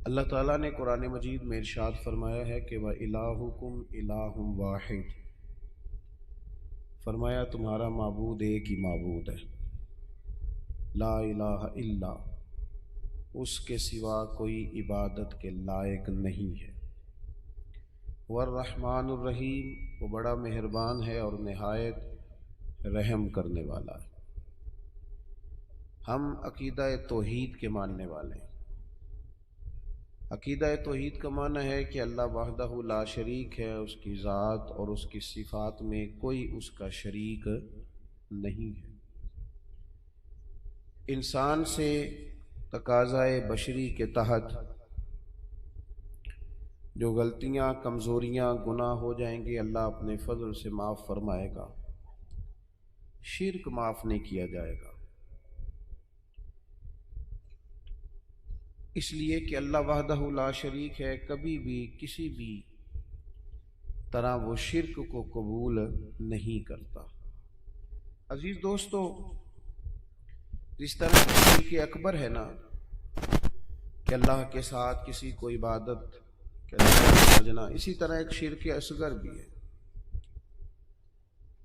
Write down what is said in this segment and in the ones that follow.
अल्लाह ताला ने कुरान मजीद में इरशाद फरमाया है कि व इलाहुकुम इलाहुम वाहिद, फरमाया तुम्हारा माबूद एक ही माबूद है, ला इलाहा इल्ला, उसके सिवा कोई इबादत के लायक नहीं है। वर्रहमानुर रहीम, वो बड़ा मेहरबान है और निहायत रहम करने वाला है। हम अकीदा तौहीद के मानने वाले हैं। अकीदा तौहीद का माना है कि अल्लाह वहदहु ला शरीक है, उसकी ज़ात और उसकी सिफ़ात में कोई उसका शरीक नहीं है। इंसान से तकाज़ाए बशरी के तहत जो गलतियाँ, कमज़ोरियाँ, गुनाह हो जाएंगे, अल्लाह अपने फजल से माफ़ फरमाएगा। शिर्क माफ़ नहीं किया जाएगा, इसलिए कि अल्लाह वहदहु ला शरीक है। कभी भी किसी भी तरह वो शिर्क को कबूल नहीं करता। अजीज दोस्तों, जिस तरह शिर्क अकबर है ना, कि अल्लाह के साथ किसी को इबादत समझना, इसी तरह एक शिर्क असगर भी है।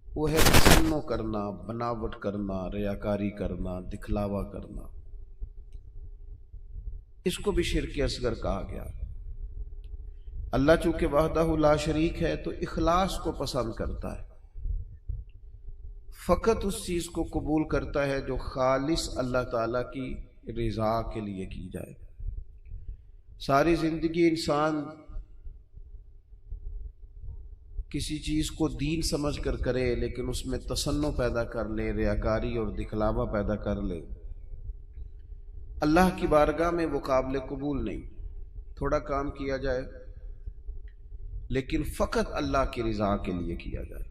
वो है तसन्नो करना, बनावट करना, रियाकारी करना, दिखलावा करना। इसको भी शिर्क असगर कहा गया। अल्लाह चूंकि वहदहु ला शरीक है तो इखलास को पसंद करता है। फकत उस चीज को कबूल करता है जो खालिस अल्लाह ताला की रिजा के लिए की जाए। सारी जिंदगी इंसान किसी चीज को दीन समझ कर करे, लेकिन उसमें तसन्नो पैदा कर ले, रियाकारी और दिखलावा पैदा कर ले, अल्लाह की बारगाह में वो काबिल कबूल नहीं। थोड़ा काम किया जाए लेकिन फ़कत अल्लाह की रिज़ा के लिए किया जाए।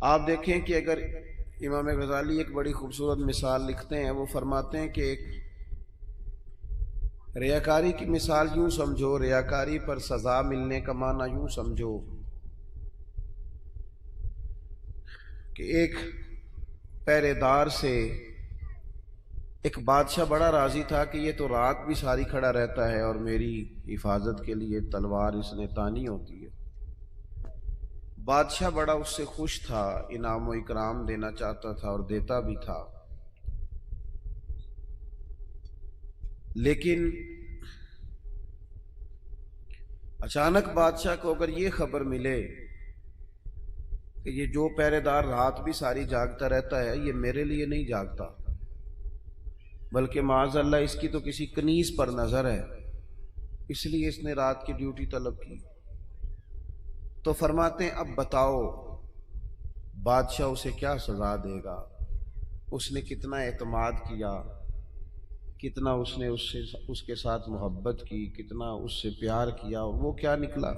आप देखें कि अगर इमाम गज़ाली एक बड़ी खूबसूरत मिसाल लिखते हैं, वो फरमाते हैं कि एक रियाकारी की मिसाल यूं समझो, रियाकारी पर सज़ा मिलने का माना यूं समझो कि एक पहरेदार से एक बादशाह बड़ा राजी था कि ये तो रात भी सारी खड़ा रहता है और मेरी हिफाजत के लिए तलवार इसने तानी होती है। बादशाह बड़ा उससे खुश था, इनाम व इकराम देना चाहता था और देता भी था। लेकिन अचानक बादशाह को अगर ये खबर मिले कि ये जो पहरेदार रात भी सारी जागता रहता है, ये मेरे लिए नहीं जागता, बल्कि माज़अल्लाह इसकी तो किसी कनीज पर नजर है, इसलिए इसने रात की ड्यूटी तलब की, तो फरमाते हैं अब बताओ बादशाह उसे क्या सजा देगा। उसने कितना एतमाद किया, कितना उसने उसके साथ मोहब्बत की, कितना उससे प्यार किया, और वो क्या निकला।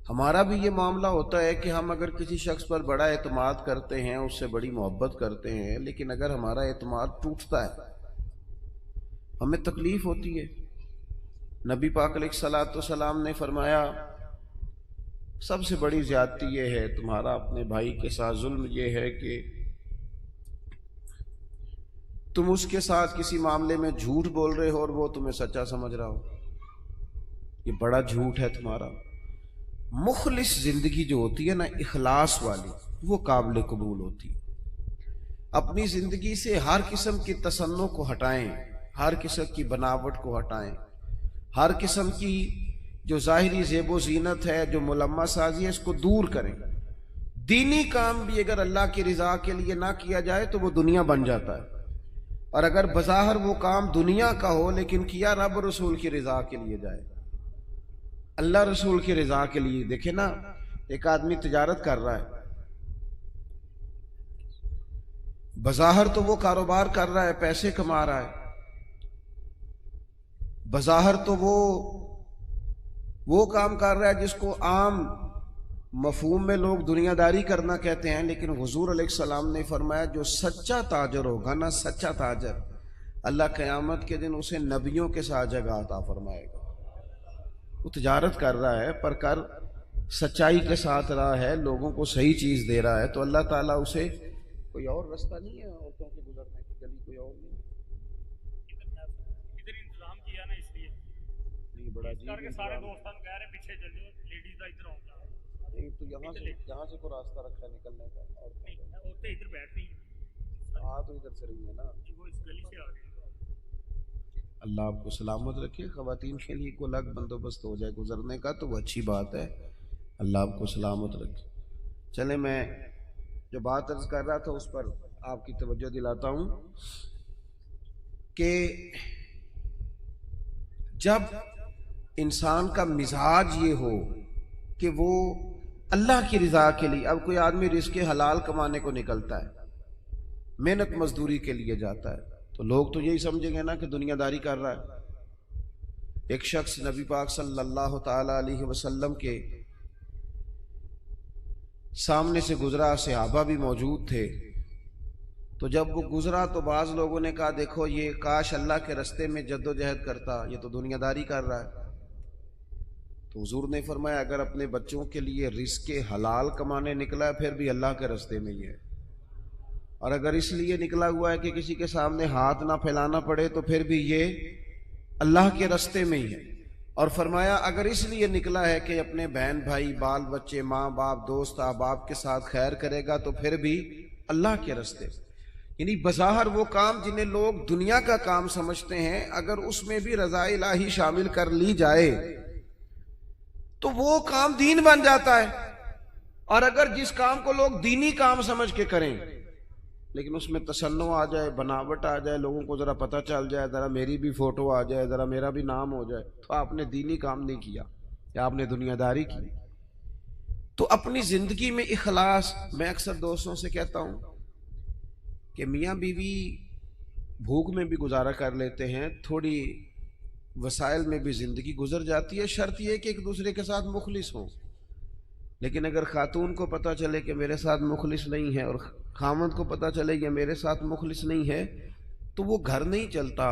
हमारा भी ये मामला होता है कि हम अगर किसी शख्स पर बड़ा एतमाद करते हैं, उससे बड़ी मोहब्बत करते हैं, लेकिन अगर हमारा एतमाद टूटता है, हमें तकलीफ होती है। नबी पाक अलैहिस्सलाम ने फरमाया सबसे बड़ी ज्यादती ये है तुम्हारा अपने भाई के साथ जुल्म, ये है कि तुम उसके साथ किसी मामले में झूठ बोल रहे हो और वो तुम्हें सच्चा समझ रहा हो। ये बड़ा झूठ है तुम्हारा। मुखलिस जिंदगी जो होती है ना, इखलास वाली, वो काबिल कबूल होती है। अपनी जिंदगी से हर किस्म की तसन्नो को हटाएं, हर किस्म की बनावट को हटाएं, हर किस्म की जो जाहिरी ज़ेबो ज़ीनत है, जो मुलम्मा साजी है, इसको दूर करें। दीनी काम भी अगर अल्लाह की रिजा के लिए ना किया जाए तो वो दुनिया बन जाता है, और अगर बज़ाहिर वो काम दुनिया का हो लेकिन किया रब रसूल की रिजा के लिए जाए, अल्लाह रसूल की रिजा के लिए। देखे ना, एक आदमी तिजारत कर रहा है, बज़ाहिर तो वो कारोबार कर रहा है, पैसे कमा रहा है, बज़ाहिर तो वो काम कर रहा है जिसको आम मफहूम में लोग दुनियादारी करना कहते हैं, लेकिन हुजूर अलैहिस्सलाम ने फरमाया जो सच्चा ताजर होगा ना, सच्चा ताजर, अल्लाह क़यामत के दिन उसे नबियों के साथ जगह अता फरमाएगा। वो तिजारत कर रहा है पर कर सच्चाई के साथ रहा है, लोगों को सही चीज दे रहा है, तो अल्लाह ताला उसे, कोई और रास्ता नहीं है औरतों के गुजरने की, गली कोई और नहीं। बड़ा अजीब करके सारे दोस्तों को कह रहे पीछे चल जाओ, लेडीज का इधर आओ जाओ। नहीं तो यहाँ से कोई रास्ता रखा है निकलने का, और नहीं होते इधर बैठ रही है, आ तो इधर से रही है ना। वो इस गली से आ रही है। अल्लाह आपको सलामत रखे। ख़वातीन के लिए कोई अलग बंदोबस्त हो जाए गुजरने का तो वो अच्छी बात है। अल्लाह आपको सलामत रखे। चले, मैं जो बात अर्ज कर रहा था उस पर आपकी तवज्जो दिलाता हूँ कि जब इंसान का मिजाज ये हो कि वो अल्लाह की रज़ा के लिए, अब कोई आदमी रिज़्क़ हलाल कमाने को निकलता है, मेहनत मजदूरी के लिए जाता है, तो लोग तो यही समझेंगे ना कि दुनियादारी कर रहा है। एक शख्स नबी पाक सल्लल्लाहु ताला अलैहि वसल्लम के सामने से गुजरा, सहाबा भी मौजूद थे। तो जब वो गुजरा तो बाज़ लोगों ने कहा, देखो ये काश अल्लाह के रास्ते में जद्दोजहद करता, ये तो दुनियादारी कर रहा है। तो हुजूर ने फरमाया, अगर अपने बच्चों के लिए रिज़्क़ हलाल कमाने निकला है फिर भी अल्लाह के रास्ते में ही है, और अगर इसलिए निकला हुआ है कि किसी के सामने हाथ ना फैलाना पड़े तो फिर भी ये अल्लाह के रास्ते में ही है। और फरमाया, अगर इसलिए निकला है कि अपने बहन भाई बाल बच्चे माँ बाप दोस्त अहबाब के साथ खैर करेगा तो फिर भी अल्लाह के रास्ते। यानी बज़ाहिर वो काम जिन्हें लोग दुनिया का काम समझते हैं, अगर उसमें भी रज़ा इलाही शामिल कर ली जाए तो वो काम दीन बन जाता है। और अगर जिस काम को लोग दीनी काम समझ के करें लेकिन उसमें तसन्नो आ जाए, बनावट आ जाए, लोगों को ज़रा पता चल जाए, ज़रा मेरी भी फ़ोटो आ जाए, ज़रा मेरा भी नाम हो जाए, तो आपने दीनी काम नहीं किया या आपने दुनियादारी की। तो अपनी ज़िंदगी में इखलास, मैं अक्सर दोस्तों से कहता हूँ कि मियाँ बीवी भूख में भी गुजारा कर लेते हैं, थोड़ी वसाइल में भी ज़िंदगी गुजर जाती है, शर्त यह कि एक दूसरे के साथ मुखलिस हों। लेकिन अगर खातून को पता चले कि मेरे साथ मुखलिस नहीं है और खामद को पता चले कि मेरे साथ मुखलिस नहीं है, तो वो घर नहीं चलता।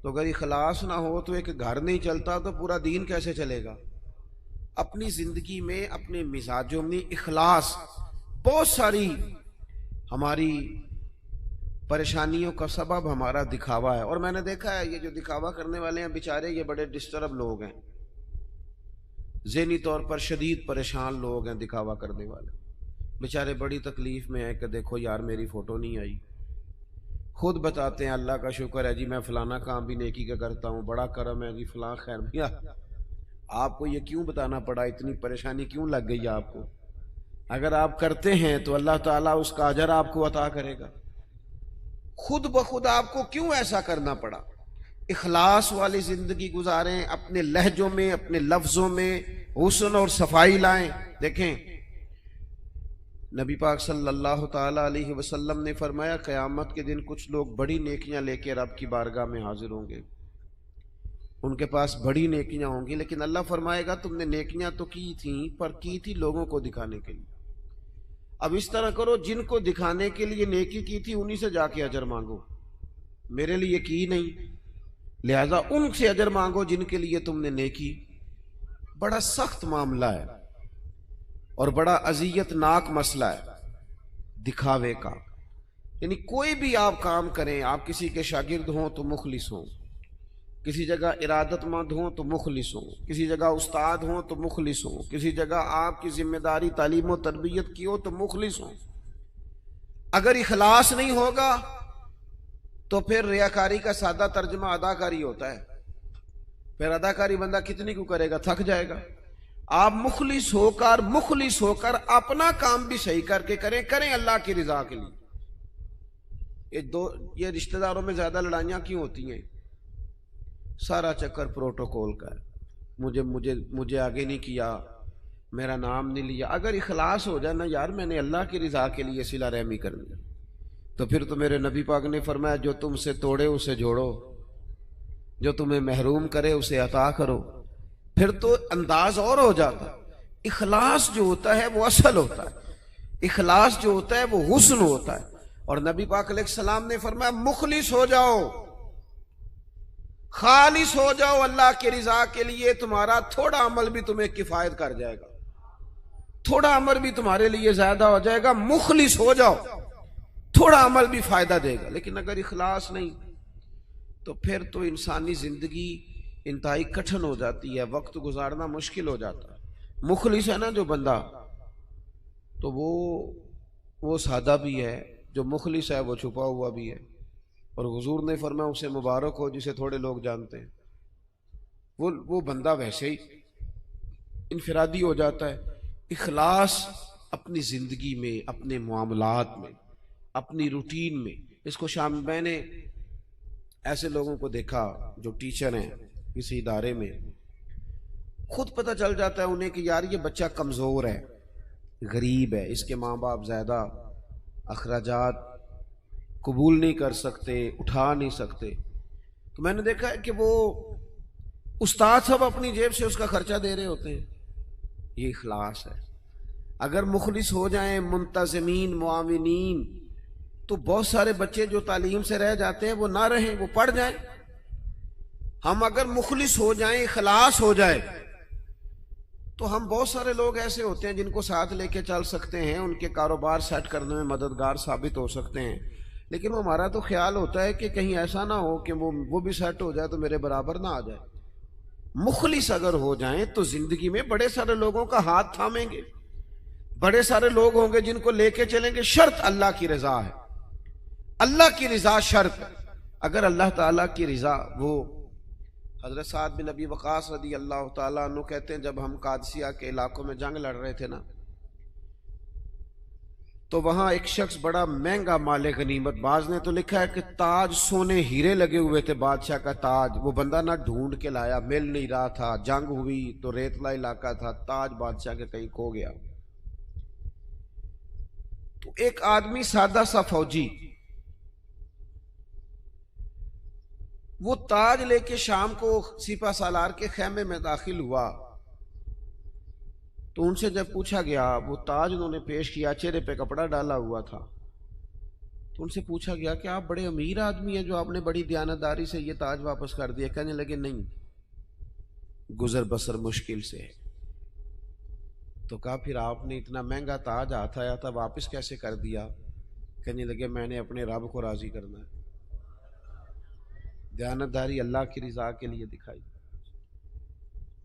तो अगर इखलास ना हो तो एक घर नहीं चलता तो पूरा दीन कैसे चलेगा। अपनी ज़िंदगी में अपने मिजाजों में इखलास, बहुत सारी हमारी परेशानियों का सबब हमारा दिखावा है। और मैंने देखा है ये जो दिखावा करने वाले हैं बेचारे, ये बड़े डिस्टर्ब लोग हैं, ज़हनी तौर पर शदीद परेशान लोग हैं। दिखावा करने वाले बेचारे बड़ी तकलीफ में हैं कि देखो यार मेरी फ़ोटो नहीं आई। खुद बताते हैं अल्लाह का शुक्र है जी, मैं फ़लाना काम भी नेकी का करता हूँ, बड़ा करम है जी फ़लाँ खैर। भैया आपको ये क्यों बताना पड़ा, इतनी परेशानी क्यों लग गई आपको? अगर आप करते हैं तो अल्लाह ताला उसका अजर आपको अता करेगा। खुद ब खुद आपको क्यों ऐसा करना पड़ा? इखलास वाली ज़िंदगी गुजारें, अपने लहजों में अपने लफ्ज़ों में हुस्न और सफाई लाएं। देखें नबी पाक सल्लल्लाहु ताला अलैहि वसल्लम ने फरमाया, क़यामत के दिन कुछ लोग बड़ी नेकियां लेके रब की बारगाह में हाजिर होंगे, उनके पास बड़ी नेकियां होंगी, लेकिन अल्लाह फरमाएगा तुमने नेकियां तो की थी पर की थी लोगों को दिखाने के लिए। अब इस तरह करो, जिनको दिखाने के लिए नेकी की थी उन्हीं से जाके अजर मांगो, मेरे लिए की नहीं, लिहाजा उनसे अजर मांगो जिनके लिए तुमने नेकी। बड़ा सख्त मामला है और बड़ा अजियतनाक मसला है दिखावे का। यानी कोई भी आप काम करें, आप किसी के शागिर्द हों तो मुखलिस हों, किसी जगह इरादतमंद हों तो मुखलिस हों, किसी जगह उस्ताद हों तो मुखलिस हों, किसी जगह आपकी जिम्मेदारी तालीम और तरबियत की हो तो मुखलिस हों। अगर इखलास नहीं होगा तो फिर रियाकारी का सादा तर्जमा अदाकारी होता है। फिर अदाकारी बंदा कितनी को करेगा, थक जाएगा। आप मुखलिस होकर अपना काम भी सही करके करें अल्लाह की रजा के लिए। ये रिश्तेदारों में ज्यादा लड़ाइयां क्यों होती हैं? सारा चक्कर प्रोटोकॉल का है, मुझे आगे नहीं किया, मेरा नाम नहीं लिया। अगर इखलास हो जाए ना यार, मैंने अल्लाह की रजा के लिए सिला रहमी करनी है, तो फिर तो मेरे नबी पाक ने फरमाया, जो तुमसे तोड़े उसे जोड़ो, जो तुम्हें महरूम करे उसे अता करो। फिर तो अंदाज और हो जाता। इखलास जो होता है वो असल होता है, इखलास जो होता है वो हुस्न होता है। और नबी पाक अलैहिस्सलाम ने फरमाया, मुखलिस हो जाओ, खालिस हो जाओ अल्लाह की रजा के लिए, तुम्हारा थोड़ा अमल भी तुम्हें किफायत कर जाएगा, थोड़ा अमल भी तुम्हारे लिए ज्यादा हो जाएगा। मुखलिस हो जाओ, थोड़ा अमल भी फायदा देगा। लेकिन अगर इखलास नहीं तो फिर तो इंसानी जिंदगी इंतहाई कठिन हो जाती है, वक्त गुजारना मुश्किल हो जाता है। मुखलिस है ना जो बंदा, तो वो सादा भी है, जो मुखलिस है वो छुपा हुआ भी है। और हुजूर ने फरमाया उसे मुबारक हो जिसे थोड़े लोग जानते हैं। वो बंदा वैसे ही इनफिरादी हो जाता है। इखलास अपनी जिंदगी में, अपने मामलात में, अपनी रूटीन में, इसको मैंने ऐसे लोगों को देखा जो टीचर हैं किसी इदारे में, खुद पता चल जाता है उन्हें कि यार ये बच्चा कमजोर है, गरीब है, इसके माँ बाप ज्यादा अखराजात कबूल नहीं कर सकते, उठा नहीं सकते। तो मैंने देखा है कि वो उस्ताद सब अपनी जेब से उसका खर्चा दे रहे होते हैं। ये इखलास है। अगर मुखलिस हो जाएं, मुंतज़िमीन, मुआविनीन, तो बहुत सारे बच्चे जो तालीम से रह जाते हैं वो ना रहें, वो पढ़ जाएं। हम अगर मुखलिस हो जाएं, इखलास हो जाए, तो हम बहुत सारे लोग ऐसे होते हैं जिनको साथ लेके चल सकते हैं, उनके कारोबार सेट करने में मददगार साबित हो सकते हैं। लेकिन हमारा तो ख्याल होता है कि कहीं ऐसा ना हो कि वो भी सेट हो जाए तो मेरे बराबर ना आ जाए। मुखलिस अगर हो जाएं तो जिंदगी में बड़े सारे लोगों का हाथ थामेंगे, बड़े सारे लोग होंगे जिनको लेके चलेंगे। शर्त अल्लाह की रजा है, अल्लाह की रजा शर्त है। अगर अल्लाह ताला की रजा, वो हजरत साद बिन अबी वक़ास रदी अल्लाह ताला अन्हु कहते हैं, जब हम कादसिया के इलाकों में जंग लड़ रहे थे ना, तो वहां एक शख्स बड़ा महंगा माले गनीमत, बाज ने तो लिखा है कि ताज सोने हीरे लगे हुए थे, बादशाह का ताज। वो बंदा ना ढूंढ के लाया, मिल नहीं रहा था, जंग हुई तो रेतला इलाका था, ताज बादशाह के कहीं खो गया। तो एक आदमी सादा सा फौजी वो ताज लेके शाम को सिपा सालार के खेमे में दाखिल हुआ। तो उनसे जब पूछा गया, वो ताज उन्होंने पेश किया, चेहरे पे कपड़ा डाला हुआ था। तो उनसे पूछा गया कि आप बड़े अमीर आदमी हैं जो आपने बड़ी दयानतदारी से ये ताज वापस कर दिया। कहने लगे नहीं, गुजर बसर मुश्किल से है। तो कहा फिर आपने इतना महंगा ताज हाथ आया था, वापस कैसे कर दिया? कहने लगे मैंने अपने रब को राजी करना है, दयानतदारी अल्लाह की रजा के लिए दिखाई।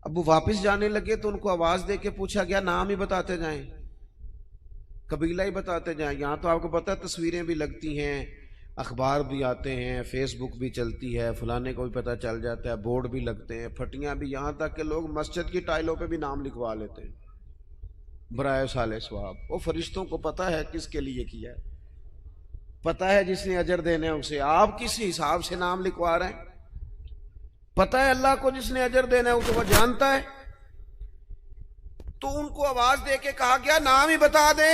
अब वो वापस जाने लगे तो उनको आवाज दे के पूछा गया, नाम ही बताते जाएं, कबीला ही बताते जाएं। यहां तो आपको पता है तस्वीरें भी लगती हैं, अखबार भी आते हैं, फेसबुक भी चलती है, फलाने को भी पता चल जाता है, बोर्ड भी लगते हैं, फटियां भी, यहां तक कि लोग मस्जिद की टाइलों पे भी नाम लिखवा लेते हैं, बराए साले सवाब। वो फरिश्तों को पता है किसके लिए किया है, पता है जिसने अजर देने है उसे। आप किस हिसाब से नाम लिखवा रहे हैं? पता है अल्लाह को जिसने अजर देना है उसे वो जानता है। तो उनको आवाज दे के कहा गया नाम ही बता दे।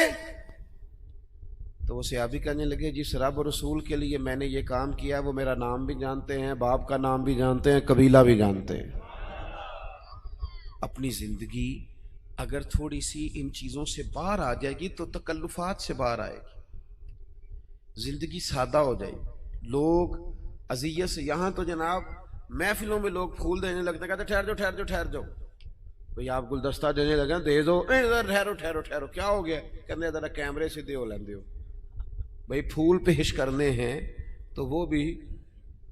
तो वो सहाबी कहने लगे, जिस रब और रसूल के लिए मैंने ये काम किया वो मेरा नाम भी जानते हैं, बाप का नाम भी जानते हैं, कबीला भी जानते हैं। अपनी जिंदगी अगर थोड़ी सी इन चीजों से बाहर आ जाएगी तो तकल्लुफात से बाहर आएगी, जिंदगी सादा हो जाएगी। लोग अजियत से, यहां तो जनाब महफिलों में लोग फूल देने लगते हैं, कहते ठहर जाओ ठहर जाओ ठहर जाओ, भाई आप गुलदस्ता देने लगे दे दो, ठहरो ठहरो ठहरो, क्या हो गया? कहते जरा कैमरे सीधे हो लेंदे हो। भाई फूल पेश करने हैं तो वो भी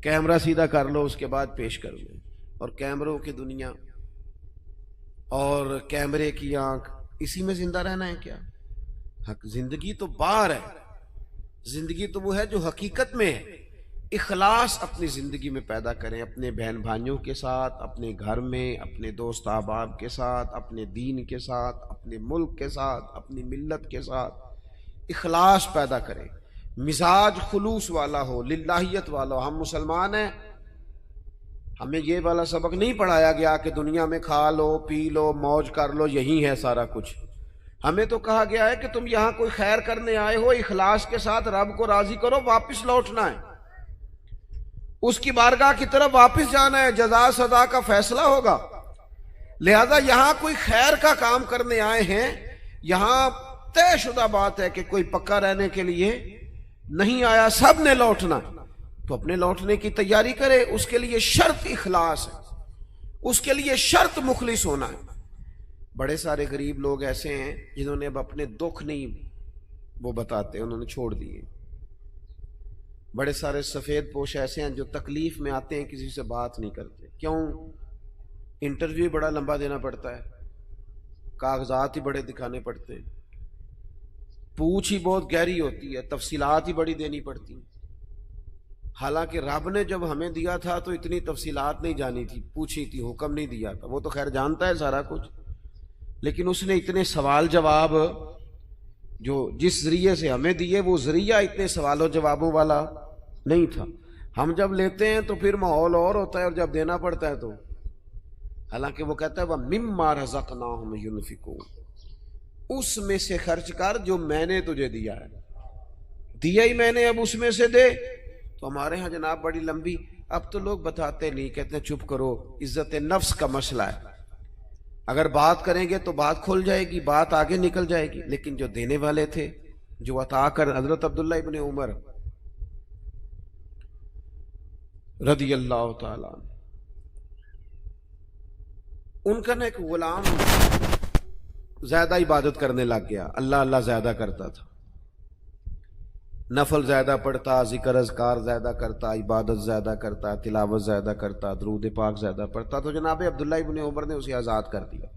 कैमरा सीधा कर लो, उसके बाद पेश कर लो। और कैमरों की दुनिया और कैमरे की आंख, इसी में जिंदा रहना है क्या? जिंदगी तो बाहर है, जिंदगी तो वो है जो हकीकत में है। इखलास अपनी जिंदगी में पैदा करें, अपने बहन भाइयों के साथ, अपने घर में, अपने दोस्त अहबाब के साथ, अपने दीन के साथ, अपने मुल्क के साथ, अपनी मिल्लत के साथ इखलास पैदा करें। मिजाज खुलूस वाला हो, लिल्लाहियत वाला हो। हम मुसलमान हैं, हमें ये वाला सबक नहीं पढ़ाया गया कि दुनिया में खा लो पी लो मौज कर लो, यही है सारा कुछ। हमें तो कहा गया है कि तुम यहां कोई खैर करने आए हो, इखलास के साथ रब को राजी करो, वापस लौटना है, उसकी बारगाह की तरफ वापस जाना है, जजा सजा का फैसला होगा। लिहाजा यहां कोई खैर का काम करने आए हैं, यहां तयशुदा बात है कि कोई पक्का रहने के लिए नहीं आया, सब ने लौटना। तो अपने लौटने की तैयारी करे, उसके लिए शर्त इखलास है, उसके लिए शर्त मुखलिस होना है। बड़े सारे गरीब लोग ऐसे हैं जिन्होंने अब अपने दुख नहीं वो बताते, उन्होंने छोड़ दिए। बड़े सारे सफ़ेद पोश ऐसे हैं जो तकलीफ में आते हैं, किसी से बात नहीं करते। क्यों? इंटरव्यू बड़ा लंबा देना पड़ता है, कागजात ही बड़े दिखाने पड़ते हैं, पूछ ही बहुत गहरी होती है, तफसीलात ही बड़ी देनी पड़ती हैं। हालांकि रब ने जब हमें दिया था तो इतनी तफसीलात नहीं जानी थी, पूछी थी, हुक्म नहीं दिया था। वो तो खैर जानता है सारा कुछ, लेकिन उसने इतने सवाल जवाब जो जिस जरिए से हमें दिए, वो जरिया इतने सवालों जवाबों वाला नहीं था। हम जब लेते हैं तो फिर माहौल और होता है, और जब देना पड़ता है तो, हालांकि वो कहता है वह मिम्मा रज़क़नाहुम युनफिकून, उसमें से खर्च कर जो मैंने तुझे दिया है। दिया ही मैंने, अब उसमें से दे। तो हमारे यहाँ जनाब बड़ी लंबी, अब तो लोग बताते नहीं, कहते हैं चुप करो, इज्जत नफ्स का मसला है, अगर बात करेंगे तो बात खुल जाएगी, बात आगे निकल जाएगी। लेकिन जो देने वाले थे, जो अता कर, हजरत अब्दुल्ला इब्ने उमर रदी अल्लाह ताला, उनका ना एक गुलाम ज्यादा इबादत करने लग गया, अल्लाह अल्लाह ज्यादा करता था, नफल ज्यादा पढ़ता, जिक्र अज़कार ज्यादा करता, इबादत ज्यादा करता, तिलावत ज्यादा करता, दरूद पाक ज्यादा पढ़ता। तो जनाब अब्दुल्ला इब्ने उमर ने उसे आज़ाद कर दिया।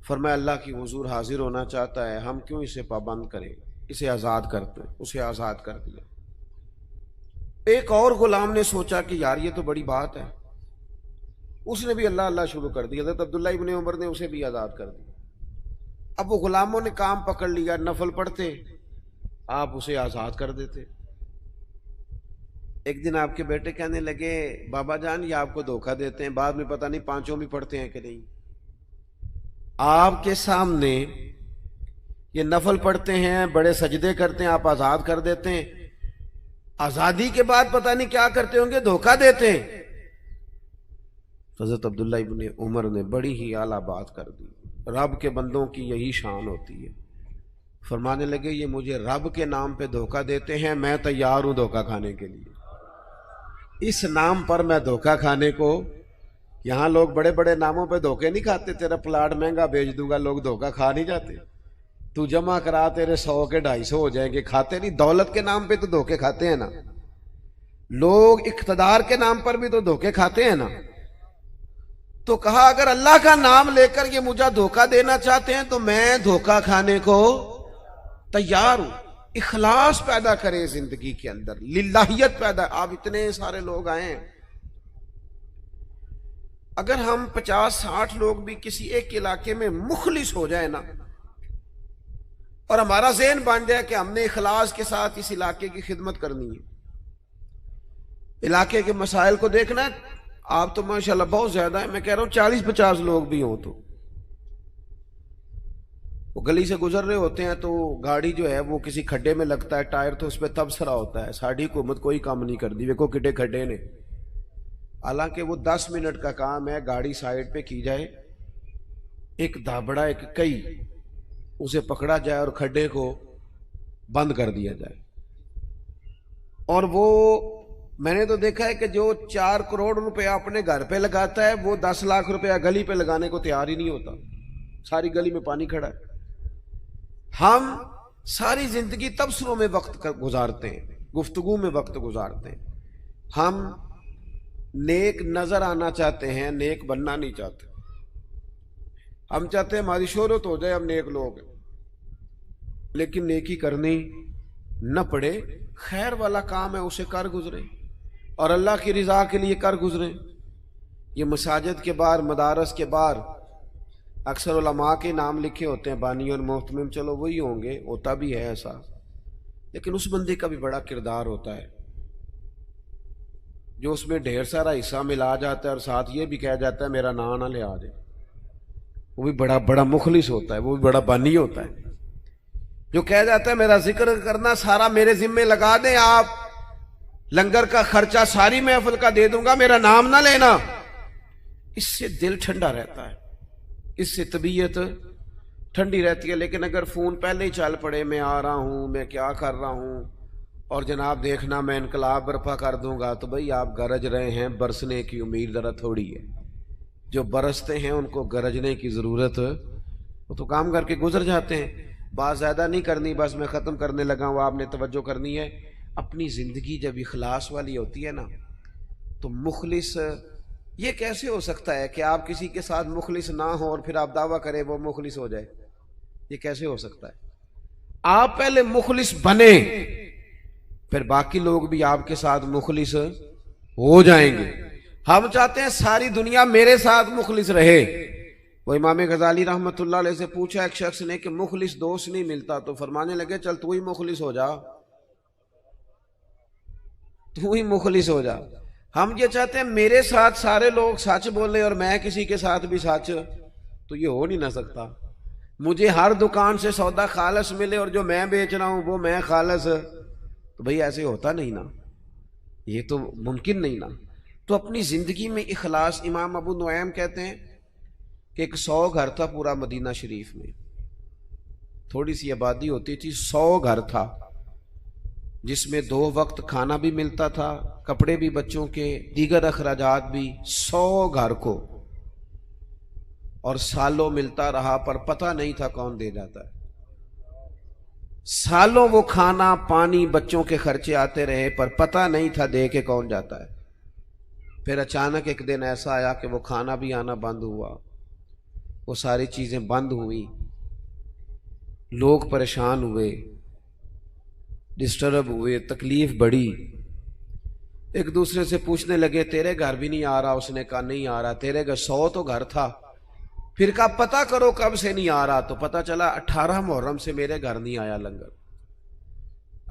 फरमाया अल्लाह की हुजूर हाजिर होना चाहता है, हम क्यों इसे पाबंद करें, इसे आज़ाद करते। उसे आज़ाद कर दिया। एक और गुलाम ने सोचा कि यार ये तो बड़ी बात है, उसने भी अल्लाह अल्लाह शुरू कर दिया। तो अब्दुल्ला इब्ने उमर ने उसे भी आज़ाद कर दिया। अब वो गुलामों ने काम पकड़ लिया, नफल पढ़ते, आप उसे आज़ाद कर देते। एक दिन आपके बेटे कहने लगे बाबा जान ये आपको धोखा देते हैं, बाद में पता नहीं पांचों भी पढ़ते हैं कि नहीं। आपके सामने ये नफल पढ़ते हैं, बड़े सजदे करते हैं, आप आज़ाद कर देते हैं, आज़ादी के बाद पता नहीं क्या करते होंगे, धोखा देते हैं। हज़रत अब्दुल्ला इब्ने उमर ने बड़ी ही आला बात कर दी। रब के बंदों की यही शान होती है। फरमाने लगे ये मुझे रब के नाम पे धोखा देते हैं, मैं तैयार हूं धोखा खाने के लिए। इस नाम पर मैं धोखा खाने को, यहां लोग बड़े बड़े नामों पे धोखे नहीं खाते, तेरा प्लाट महंगा बेच दूंगा, लोग धोखा खा नहीं जाते। तू जमा करा, तेरे 100 के 250 हो जाएंगे, खाते नहीं। दौलत के नाम पे तो धोखे खाते हैं ना लोग, इख्तदार के नाम पर भी तो धोखे खाते हैं ना। तो कहा अगर अल्लाह का नाम लेकर ये मुझे धोखा देना चाहते हैं तो मैं धोखा खाने को तैयार हूं। इखलास पैदा करें जिंदगी के अंदर, लिल्लाहियत पैदा। आप इतने सारे लोग आए हैं, अगर हम 50-60 लोग भी किसी एक इलाके में मुखलिस हो जाए ना, और हमारा ज़हन बन जाए कि हमने इखलास के साथ इस इलाके की खिदमत करनी है, इलाके के मसाइल को देखना है। आप तो माशाल्लाह बहुत ज्यादा है, मैं कह रहा हूं 40-50 लोग भी हों, तो वो गली से गुजर रहे होते हैं तो गाड़ी जो है वो किसी खड्डे में लगता है, टायर तो उस पर तबसरा होता है। साड़ी हुकूमत कोई काम नहीं कर दी, वे को किड्डे खड्डे ने। हालांकि वो 10 मिनट का काम है, गाड़ी साइड पे की जाए, एक दाबड़ा एक कई उसे पकड़ा जाए और खड्डे को बंद कर दिया जाए। और वो मैंने तो देखा है कि जो 4 करोड़ रुपया अपने घर पे लगाता है, वो 10 लाख रुपया गली पे लगाने को तैयार ही नहीं होता। सारी गली में पानी खड़ा है। हम सारी जिंदगी तबसरों में वक्त गुजारते हैं, गुफ्तगू में वक्त गुजारते हैं। हम नेक नजर आना चाहते हैं, नेक बनना नहीं चाहते। हम चाहते हैं हमारी शोहरत हो जाए, हम नेक लोग, लेकिन नेकी करनी न पड़े। खैर वाला काम है उसे कर गुजरे, और अल्लाह की रिजा के लिए कर गुजरे। ये मसाजिद के बाहर, मदारस के बाहर अक्सर उलमा के नाम लिखे होते हैं, बानी और मोहतमिम, चलो वही होंगे, होता भी है ऐसा, लेकिन उस बंदे का भी बड़ा किरदार होता है जो उसमें ढेर सारा हिस्सा मिला जाता है और साथ ये भी कहा जाता है मेरा नाम ना लिया दे। वो भी बड़ा बड़ा मुखलिस होता है, वो भी बड़ा बानी होता है जो कह जाता है मेरा जिक्र करना सारा मेरे जिम्मे लगा दें, आप लंगर का खर्चा सारी महफिल का दे दूंगा, मेरा नाम ना लेना। इससे दिल ठंडा रहता है, इससे तबीयत ठंडी रहती है। लेकिन अगर फोन पहले ही चल पड़े, मैं आ रहा हूं, मैं क्या कर रहा हूं, और जनाब देखना मैं इनकलाब बर्पा कर दूंगा, तो भाई आप गरज रहे हैं, बरसने की उम्मीद जरा थोड़ी है। जो बरसते हैं उनको गरजने की जरूरत, वो तो काम करके गुजर जाते हैं। बात ज्यादा नहीं करनी, बस मैं खत्म करने लगा हूं, आपने तवज्जो करनी है। अपनी ज़िंदगी जब इखलास वाली होती है ना, तो मुखलिस, ये कैसे हो सकता है कि आप किसी के साथ मुखलिस ना हो और फिर आप दावा करें वो मुखलिस हो जाए? ये कैसे हो सकता है? आप पहले मुखलिस बने, फिर बाकी लोग भी आपके साथ मुखलिस हो जाएंगे। हम चाहते हैं सारी दुनिया मेरे साथ मुखलिस रहे। वो इमाम गजाली रहमतुल्लाह अलैह से पूछा एक शख्स ने कि मुखलिस दोस्त नहीं मिलता, तो फरमाने लगे चल तू ही मुखलिस हो जा, तू ही मुखलिस हो जा। हम ये चाहते हैं मेरे साथ सारे लोग सच बोले और मैं किसी के साथ भी सच, तो ये हो नहीं ना सकता। मुझे हर दुकान से सौदा खालस मिले और जो मैं बेच रहा हूं वो मैं खालस, तो भाई ऐसे होता नहीं ना, ये तो मुमकिन नहीं ना। तो अपनी जिंदगी में इखलास, इमाम अबू नुऐम कहते हैं कि एक 100 घर था पूरा मदीना शरीफ में, थोड़ी सी आबादी होती थी, 100 घर था जिसमें 2 वक्त खाना भी मिलता था, कपड़े भी बच्चों के, दीगर अखराजात भी, 100 घर को, और सालों मिलता रहा पर पता नहीं था कौन दे जाता है। सालों वो खाना पानी बच्चों के खर्चे आते रहे पर पता नहीं था दे के कौन जाता है। फिर अचानक एक दिन ऐसा आया कि वो खाना भी आना बंद हुआ, वो सारी चीजें बंद हुई, लोग परेशान हुए, डिस्टर्ब हुए, तकलीफ बढ़ी। एक दूसरे से पूछने लगे तेरे घर भी नहीं आ रहा? उसने कहा नहीं आ रहा। तेरे घर 100 तो घर था। फिर कहा पता करो कब से नहीं आ रहा, तो पता चला 18 मुहर्रम से मेरे घर नहीं आया लंगर।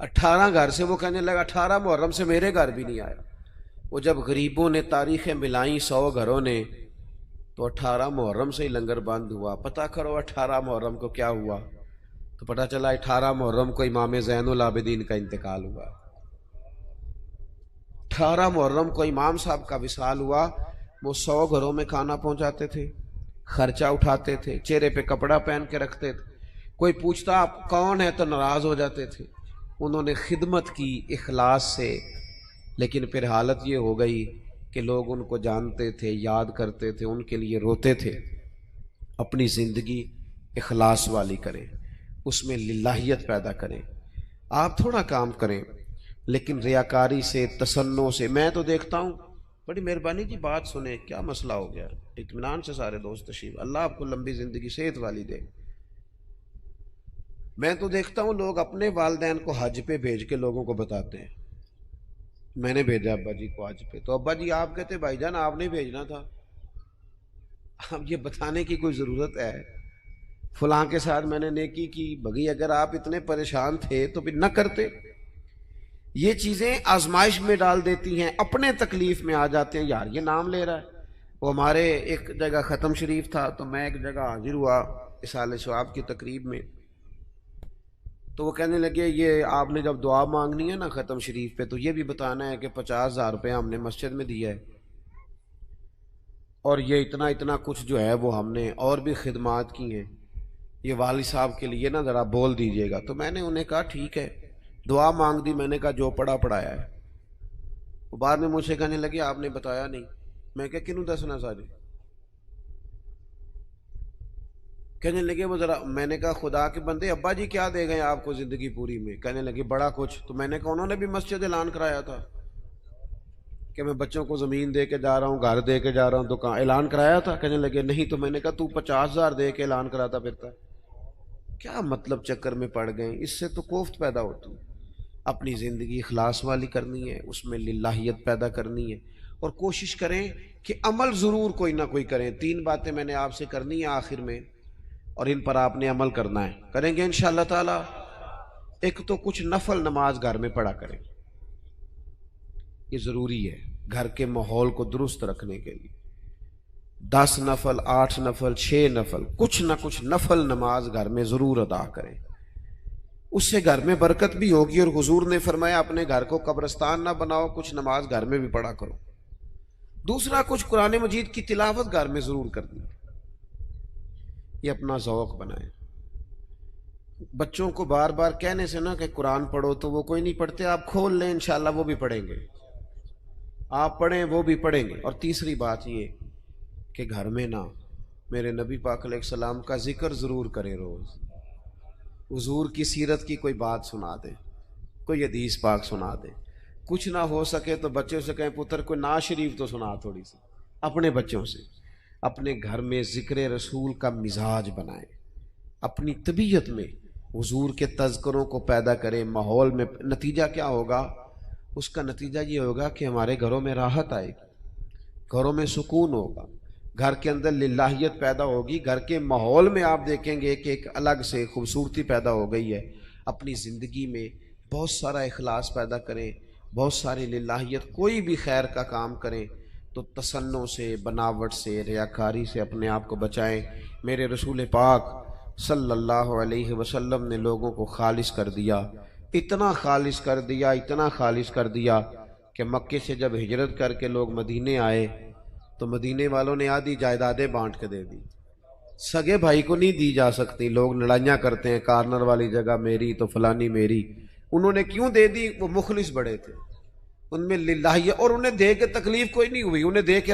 18 घर से, वो कहने लगा 18 मुहर्रम से मेरे घर भी नहीं आया। वो जब गरीबों ने तारीखें मिलाई 100 घरों ने, तो 18 मुहर्रम से ही लंगर बंद हुआ। पता करो 18 मुहर्रम को क्या हुआ, तो पता चला 18 मुहर्रम को इमाम ज़ैनुल आबिदीन का इंतकाल हुआ। 18 मुहर्रम को इमाम साहब का विसाल हुआ। वो 100 घरों में खाना पहुंचाते थे, खर्चा उठाते थे, चेहरे पे कपड़ा पहन के रखते थे। कोई पूछता आप कौन है तो नाराज हो जाते थे। उन्होंने खिदमत की इखलास से, लेकिन फिर हालत ये हो गई कि लोग उनको जानते थे, याद करते थे, उनके लिए रोते थे। अपनी ज़िंदगी इखलास वाली करें, उसमें लिल्लाहियत पैदा करें। आप थोड़ा काम करें लेकिन रियाकारी से, तसन्नो से। मैं तो देखता हूँ, बड़ी मेहरबानी की बात सुने, क्या मसला हो गया, इत्मीनान से सारे दोस्त तशरीफ, अल्लाह आपको लंबी ज़िंदगी सेहत वाली दे। मैं तो देखता हूँ लोग अपने वालिदैन को हज पे भेज के लोगों को बताते हैं मैंने भेजा अब्बा जी को हज पे। तो अब्बा जी आप कहते भाईजान आपने भेजना था, अब ये बताने की कोई ज़रूरत है? फलां के साथ मैंने नेकी की, भगी अगर आप इतने परेशान थे तो फिर न करते। ये चीज़ें आजमाइश में डाल देती हैं, अपने तकलीफ में आ जाते हैं। यार ये नाम ले रहा है। वो हमारे एक जगह ख़त्म शरीफ था, तो मैं एक जगह हाजिर हुआ इसाले सवाब की तकरीब में, तो वो कहने लगे ये आपने जब दुआ मांगनी है ना ख़त्म शरीफ पे, तो ये भी बताना है कि 50,000 रुपये हमने मस्जिद में दिया है, और ये इतना इतना कुछ जो है वो हमने और भी खिदमात की हैं, ये वाली साहब के लिए ना ज़रा बोल दीजिएगा। तो मैंने उन्हें कहा ठीक है, दुआ मांग दी। मैंने कहा जो पढ़ा पढ़ाया है। वो बाद में मुझसे कहने लगे आपने बताया नहीं। मैं क्या किन्हू दसना सारे? कहने लगे वो ज़रा, मैंने कहा खुदा के बंदे अब्बा जी क्या दे गए आपको ज़िंदगी पूरी में? कहने लगे बड़ा कुछ। तो मैंने कहा उन्होंने भी मस्जिद ऐलान कराया था कि मैं बच्चों को ज़मीन दे के जा रहा हूँ, घर दे के जा रहा हूँ, दुकान, ऐलान कराया था? कहने लगे नहीं। तो मैंने कहा तू 50,000 दे के ऐलान कराता फिरता, क्या मतलब चक्कर में पड़ गए? इससे तो कोफ्त पैदा होती है। अपनी ज़िंदगी इखलास वाली करनी है, उसमें लिल्लाहियत पैदा करनी है, और कोशिश करें कि अमल ज़रूर कोई ना कोई करें। 3 बातें मैंने आपसे करनी है आखिर में, और इन पर आपने अमल करना है, करेंगे इंशाअल्लाह ताला। एक तो कुछ नफल नमाज घर में पढ़ा करें, ये ज़रूरी है घर के माहौल को दुरुस्त रखने के लिए। 10 नफल, 8 नफल, 6 नफल, कुछ ना कुछ नफल नमाज घर में ज़रूर अदा करें। उससे घर में बरकत भी होगी, और हुजूर ने फरमाया अपने घर को कब्रिस्तान ना बनाओ, कुछ नमाज घर में भी पढ़ा करो। दूसरा, कुछ कुरान मजीद की तिलावत घर में ज़रूर करनी है, ये अपना ज़ौक़ बनाए। बच्चों को बार बार कहने से ना कि कुरान पढ़ो, तो वो कोई नहीं पढ़ते। आप खोल लें, इंशाअल्लाह वो भी पढ़ेंगे, आप पढ़ें वो भी पढ़ेंगे। और तीसरी बात ये कि घर में ना मेरे नबी पाक अलैहिस्सलाम का जिक्र ज़रूर करें, रोज़ हुजूर की सीरत की कोई बात सुना दें। कोई हदीस पाक सुना दे। कुछ ना हो सके तो बच्चों से कहें पुत्र कोई नाज शरीफ तो सुना थोड़ी सी, अपने बच्चों से। अपने घर में ज़िक्र रसूल का मिजाज बनाए, अपनी तबीयत में हुजूर के तज़करों को पैदा करें माहौल में। नतीजा क्या होगा? उसका नतीजा ये होगा कि हमारे घरों में राहत आएगी, घरों में सुकून होगा, घर के अंदर लिल्लाहियत पैदा होगी। घर के माहौल में आप देखेंगे कि एक अलग से खूबसूरती पैदा हो गई है। अपनी ज़िंदगी में बहुत सारा इखलास पैदा करें, बहुत सारी लिल्लाहियत। कोई भी खैर का काम करें तो तसन्नो से, बनावट से, रियाकारी से अपने आप को बचाएं। मेरे रसूल पाक सल्लल्लाहु अलैहि वसल्लम ने लोगों को खालिस कर दिया, इतना खालिस कर दिया, इतना खालिस कर दिया कि मक्के से जब हिजरत करके लोग मदीने आए तो मदीने वालों ने आधी जायदादें बांट के दे दी। सगे भाई को नहीं दी जा सकती। लोग लड़ाइयाँ करते हैं, कार्नर वाली जगह मेरी तो फलानी मेरी। उन्होंने क्यों दे दी? वो मुखलिस बड़े थे, उनमें लिल्लाही, और उन्हें दे के तकलीफ कोई नहीं हुई, उन्हें दे के